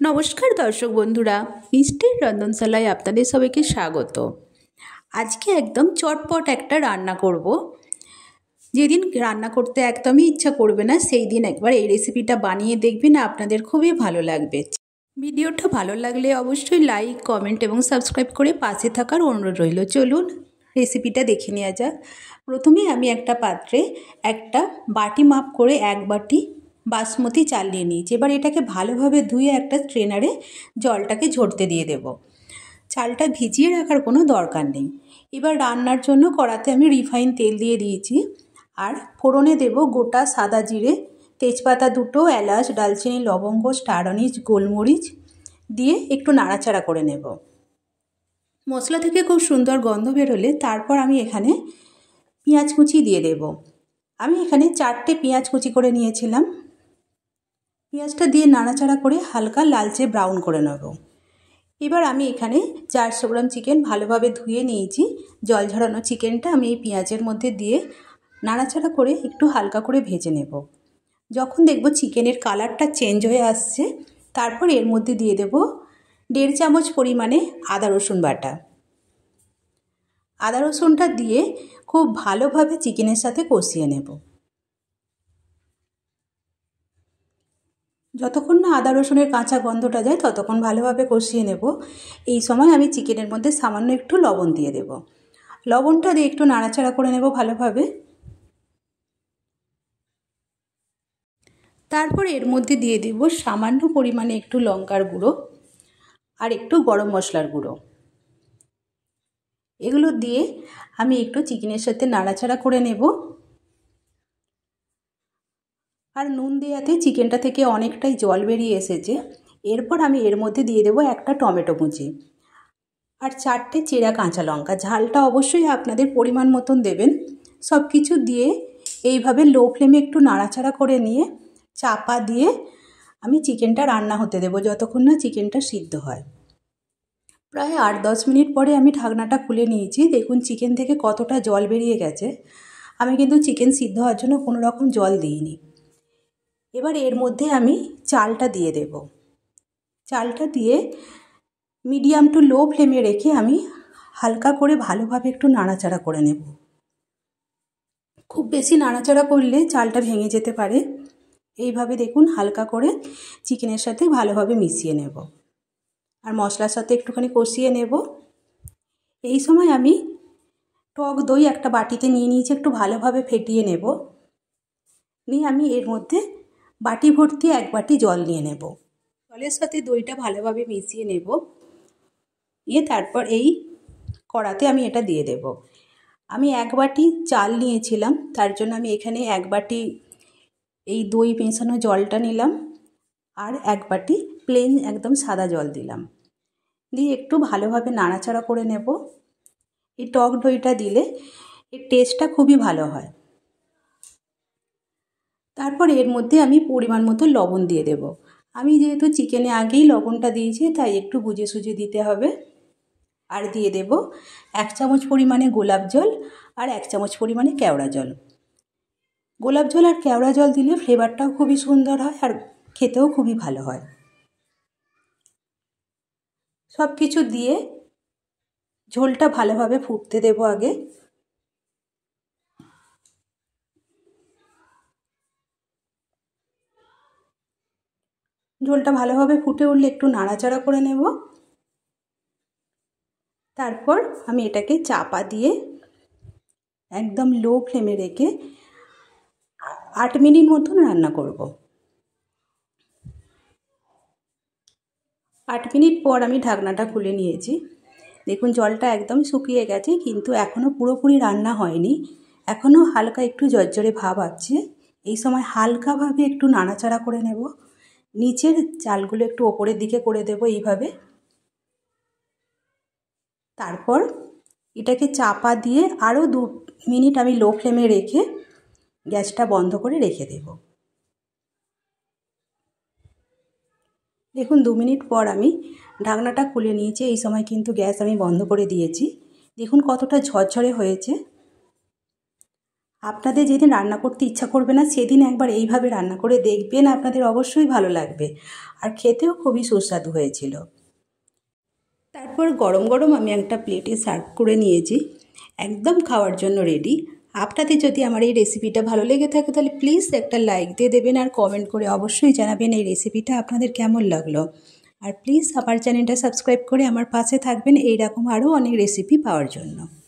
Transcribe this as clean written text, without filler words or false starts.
নমস্কার দর্শক বন্ধুরা, মিষ্টির রন্ধনশালায় আপনাদের সবাইকে স্বাগত। আজকে একদম চটপট একটা রান্না করব। যেদিন রান্না করতে একদমই ইচ্ছা করবে না সেই দিন একবার এই রেসিপিটা বানিয়ে দেখবেন, আপনাদের খুবই ভালো লাগবে। ভিডিওটা ভালো লাগলে অবশ্যই লাইক, কমেন্ট এবং সাবস্ক্রাইব করে পাশে থাকার অনুরোধ রইল। চলুন রেসিপিটা দেখে নেওয়া যাক। প্রথমে আমি একটা পাত্রে একটা বাটি মাপ করে 1 বাটি বাসমতি চাল নিয়ে নিয়েছি। এবার এটাকে ভালোভাবে ধুয়ে একটা স্ট্রেনারে জলটাকে ঝরতে দিয়ে দেব। চালটা ভিজিয়ে রাখার কোনো দরকার নেই। এবার রান্নার জন্য কড়াতে আমি রিফাইন তেল দিয়ে দিয়েছি, আর ফোড়নে দেব গোটা সাদা জিরে, তেজপাতা 2টো, এলাচ, দারচিনি, লবঙ্গ, স্টার আনিস, গোলমরিচ দিয়ে একটু নাড়াচাড়া করে নেব। মশলা থেকে খুব সুন্দর গন্ধ বেরোলে তারপর আমি এখানে পেঁয়াজ কুচি দিয়ে দেব। আমি এখানে 4টে পেঁয়াজ কুচি করে নিয়েছিলাম। পেঁয়াজটা দিয়ে নাড়াচাড়া করে হালকা লালচে ব্রাউন করে নেব। এবার আমি এখানে 400 গ্রাম চিকেন ভালোভাবে ধুয়ে নিয়েছি। জল ঝরানো চিকেনটা আমি এই পেঁয়াজের মধ্যে দিয়ে নাড়াচাড়া করে একটু হালকা করে ভেজে নেব। যখন দেখব চিকেনের কালারটা চেঞ্জ হয়ে আসছে, তারপর এর মধ্যে দিয়ে দেব 1.5 চামচ পরিমাণে আদা রসুন বাটা। আদা রসুনটা দিয়ে খুব ভালোভাবে চিকেনের সাথে কষিয়ে নেব। যতক্ষণ না আদা রসুনের কাঁচা গন্ধটা যায় ততক্ষণ ভালোভাবে কষিয়ে নেব। এই সময় আমি চিকেনের মধ্যে সামান্য একটু লবণ দিয়ে দেব। লবণটা দিয়ে একটু নাড়াচাড়া করে নেব ভালোভাবে। তারপর এর মধ্যে দিয়ে দেব সামান্য পরিমাণে একটু লঙ্কার গুঁড়ো আর একটু গরম মশলার গুঁড়ো। এগুলো দিয়ে আমি একটু চিকেনের সাথে নাড়াচাড়া করে নেব। আর নুন দেওয়াতে চিকেনটা থেকে অনেকটাই জল বেরিয়ে এসেছে। এরপর আমি এর মধ্যে দিয়ে দেব একটা টমেটো কুচি আর 4টে চেরা কাঁচা লঙ্কা। ঝালটা অবশ্যই আপনাদের পরিমাণ মতন দেবেন। সব কিছু দিয়ে এইভাবে লো ফ্লেমে একটু নাড়াচাড়া করে নিয়ে চাপা দিয়ে আমি চিকেনটা রান্না হতে দেব যতক্ষণ না চিকেনটা সিদ্ধ হয়। প্রায় 8-10 মিনিট পরে আমি ঢাকনাটা খুলে নিয়েছি। দেখুন চিকেন থেকে কতটা জল বেরিয়ে গেছে। আমি কিন্তু চিকেন সিদ্ধ হওয়ার জন্য কোনো রকম জল দিইনি। এবার এর মধ্যে আমি চালটা দিয়ে দেব। চালটা দিয়ে মিডিয়াম টু লো ফ্লেমে রেখে আমি হালকা করে ভালোভাবে একটু নাড়াচাড়া করে নেব। খুব বেশি নাড়াচাড়া করলে চালটা ভেঙে যেতে পারে। এইভাবে দেখুন হালকা করে চিকেনের সাথে ভালোভাবে মিশিয়ে নেব আর মশলার সাথে একটুখানি কষিয়ে নেব। এই সময় আমি টক দই একটা বাটিতে নিয়ে নিয়েছি, একটু ভালোভাবে ফেটিয়ে নেব। নিয়ে আমি এর মধ্যে বাটি ভর্তি 1 বাটি জল নিয়ে নেব। জলের সাথে দইটা ভালোভাবে মিশিয়ে নেব। তারপর এই কড়াতে আমি এটা দিয়ে দেব। আমি 1 বাটি চাল নিয়েছিলাম, তার জন্য আমি এখানে 1 বাটি এই দই মেশানো জলটা নিলাম আর 1 বাটি প্লেন একদম সাদা জল দিলাম। দিয়ে একটু ভালোভাবে নাড়াচাড়া করে নেব। এই টক দইটা দিলে এর টেস্টটা খুবই ভালো হয়। তারপর এর মধ্যে আমি পরিমাণ মতো লবণ দিয়ে দেব। আমি যেহেতু চিকেনে আগেই লবণটা দিয়েছি তাই একটু বুঝে সুঝে দিতে হবে। আর দিয়ে দেব 1 চামচ পরিমাণে গোলাপ জল আর 1 চামচ পরিমাণে কেওড়া জল। গোলাপ জল আর কেওড়া জল দিলে ফ্লেভারটাও খুবই সুন্দর হয় আর খেতেও খুবই ভালো হয়। সব কিছু দিয়ে ঝোলটা ভালোভাবে ফুটতে দেব আগে। ঝোলটা ভালোভাবে ফুটে উঠলে একটু নাড়াচাড়া করে নেব। তারপর আমি এটাকে চাপা দিয়ে একদম লো ফ্লেমে রেখে 8 মিনিট মতন রান্না করব। 8 মিনিট পর আমি ঢাকনাটা খুলে নিয়েছি। দেখুন জলটা একদম শুকিয়ে গেছে, কিন্তু এখনও পুরোপুরি রান্না হয়নি। এখনও হালকা একটু জর্জরে ভাব আছে। এই সময় হালকাভাবে একটু নাড়াচাড়া করে নেব। নিচের চালগুলো একটু ওপরের দিকে করে দেব এইভাবে। তারপর এটাকে চাপা দিয়ে আরও 2 মিনিট আমি লো ফ্লেমে রেখে গ্যাসটা বন্ধ করে রেখে দেব। দেখুন 2 মিনিট পর আমি ঢাকনাটা খুলে নিয়েছি। এই সময় কিন্তু গ্যাস আমি বন্ধ করে দিয়েছি। দেখুন কতটা ঝরঝরে হয়েছে। আপনাদের যেদিন রান্না করতে ইচ্ছা করবে না সেদিন একবার এইভাবে রান্না করে দেখবেন, আপনাদের অবশ্যই ভালো লাগবে। আর খেতেও খুবই সুস্বাদু হয়েছিল। তারপর গরম গরম আমি একটা প্লেটে সার্ভ করে নিয়েছি, একদম খাওয়ার জন্য রেডি। আপনাদের যদি আমার এই রেসিপিটা ভালো লেগে থাকে তাহলে প্লিজ একটা লাইক দিয়ে দেবেন, আর কমেন্ট করে অবশ্যই জানাবেন এই রেসিপিটা আপনাদের কেমন লাগলো। আর প্লিজ আমার চ্যানেলটা সাবস্ক্রাইব করে আমার পাশে থাকবেন এইরকম আরও অনেক রেসিপি পাওয়ার জন্য।